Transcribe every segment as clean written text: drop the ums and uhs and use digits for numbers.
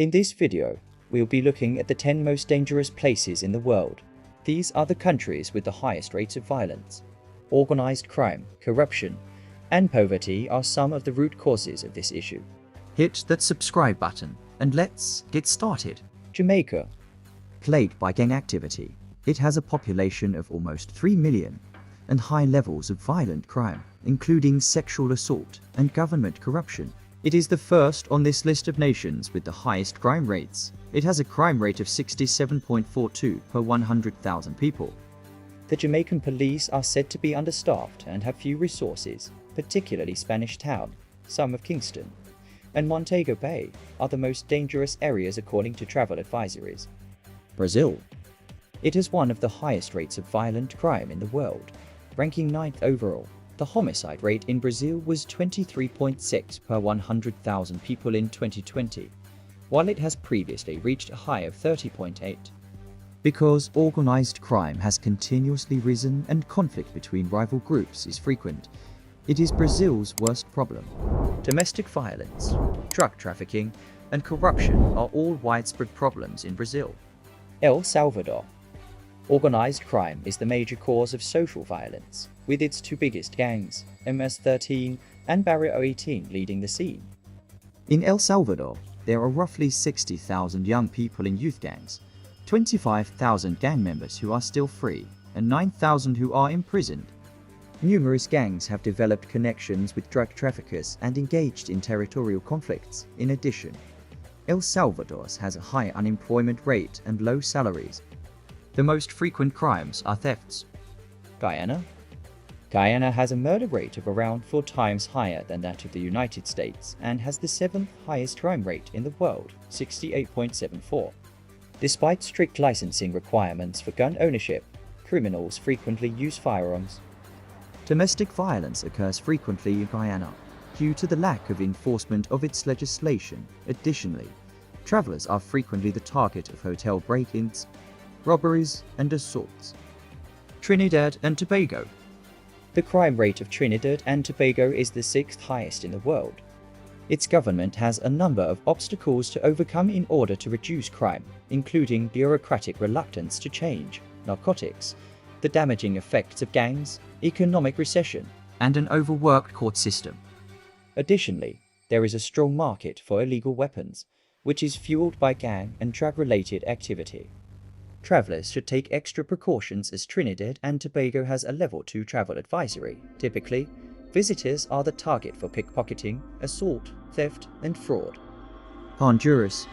In this video, we'll be looking at the 10 most dangerous places in the world. These are the countries with the highest rates of violence. Organized crime, corruption, and poverty are some of the root causes of this issue. Hit that subscribe button and let's get started. Jamaica. Plagued by gang activity, it has a population of almost 3 million and high levels of violent crime, including sexual assault and government corruption. It is the first on this list of nations with the highest crime rates. It has a crime rate of 67.42 per 100,000 people. The Jamaican police are said to be understaffed and have few resources, particularly Spanish Town, some of Kingston, and Montego Bay are the most dangerous areas according to travel advisories. Brazil. It has one of the highest rates of violent crime in the world, ranking 9th overall. The homicide rate in Brazil was 23.6 per 100,000 people in 2020, while it has previously reached a high of 30.8. Because organized crime has continuously risen and conflict between rival groups is frequent, it is Brazil's worst problem. Domestic violence, drug trafficking, and corruption are all widespread problems in Brazil. El Salvador. Organized crime is the major cause of social violence, with its two biggest gangs, MS-13 and Barrio 18, leading the scene. In El Salvador, there are roughly 60,000 young people in youth gangs, 25,000 gang members who are still free, and 9,000 who are imprisoned. Numerous gangs have developed connections with drug traffickers and engaged in territorial conflicts. In addition, El Salvador has a high unemployment rate and low salaries. The most frequent crimes are thefts. Guyana. Guyana has a murder rate of around 4 times higher than that of the United States and has the 7th highest crime rate in the world, 68.74. Despite strict licensing requirements for gun ownership, criminals frequently use firearms. Domestic violence occurs frequently in Guyana due to the lack of enforcement of its legislation. Additionally, travelers are frequently the target of hotel break-ins, robberies, and assaults. Trinidad and Tobago. The crime rate of Trinidad and Tobago is the 6th highest in the world. Its government has a number of obstacles to overcome in order to reduce crime, including bureaucratic reluctance to change, narcotics, the damaging effects of gangs, economic recession, and an overworked court system. Additionally, there is a strong market for illegal weapons, which is fueled by gang and drug-related activity. Travelers should take extra precautions as Trinidad and Tobago has a level 2 travel advisory. Typically, visitors are the target for pickpocketing, assault, theft, and fraud. Honduras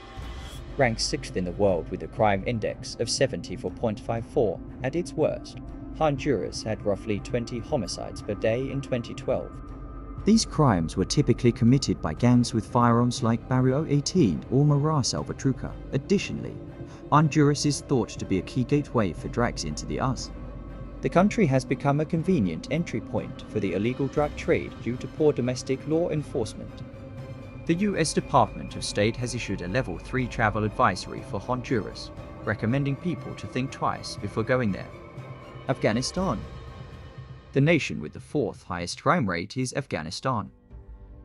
ranks 6th in the world with a crime index of 74.54. At its worst, Honduras had roughly 20 homicides per day in 2012. These crimes were typically committed by gangs with firearms like Barrio 18 or Mara Salvatrucha. Additionally, Honduras is thought to be a key gateway for drugs into the US. The country has become a convenient entry point for the illegal drug trade due to poor domestic law enforcement. The US Department of State has issued a level 3 travel advisory for Honduras, recommending people to think twice before going there. Afghanistan. The nation with the 4th highest crime rate is Afghanistan.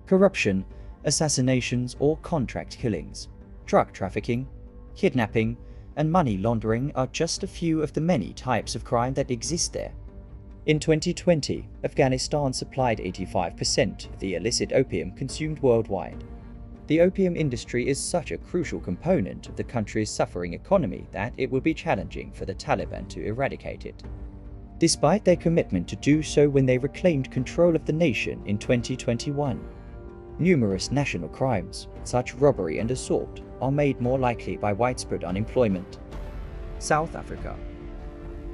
Corruption, assassinations or contract killings, drug trafficking, kidnapping, and money laundering are just a few of the many types of crime that exist there. In 2020, Afghanistan supplied 85% of the illicit opium consumed worldwide. The opium industry is such a crucial component of the country's suffering economy that it will be challenging for the Taliban to eradicate it. Despite their commitment to do so when they reclaimed control of the nation in 2021, numerous national crimes, such robbery and assault, are made more likely by widespread unemployment. South Africa.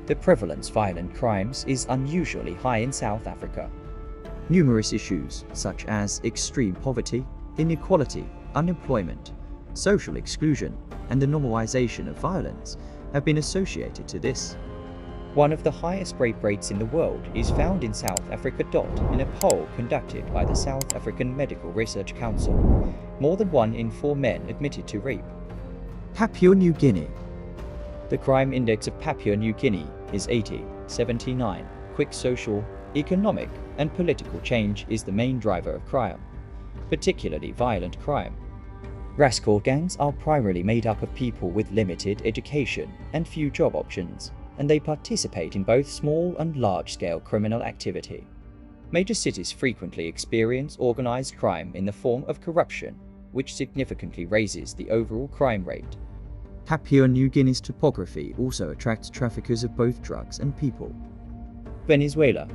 The prevalence of violent crimes is unusually high in South Africa. Numerous issues, such as extreme poverty, inequality, unemployment, social exclusion, and the normalization of violence, have been associated to this. One of the highest rape rates in the world is found in South Africa. In a poll conducted by the South African Medical Research Council, more than 1 in 4 men admitted to rape. Papua New Guinea. The crime index of Papua New Guinea is 80/79. Quick social, economic, and political change is the main driver of crime, particularly violent crime. Rascal gangs are primarily made up of people with limited education and few job options, and they participate in both small and large-scale criminal activity. Major cities frequently experience organized crime in the form of corruption, which significantly raises the overall crime rate. Papua New Guinea's topography also attracts traffickers of both drugs and people. Venezuela.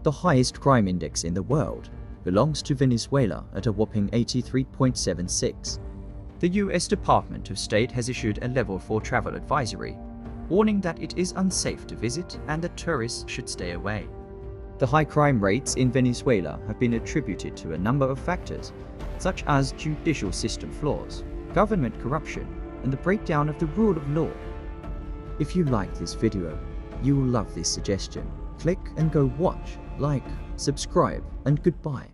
The highest crime index in the world belongs to Venezuela at a whopping 83.76. The US Department of State has issued a Level 4 travel advisory, warning that it is unsafe to visit and that tourists should stay away. The high crime rates in Venezuela have been attributed to a number of factors, such as judicial system flaws, government corruption, and the breakdown of the rule of law. If you like this video, you will love this suggestion. Click and go watch, like, subscribe, and goodbye.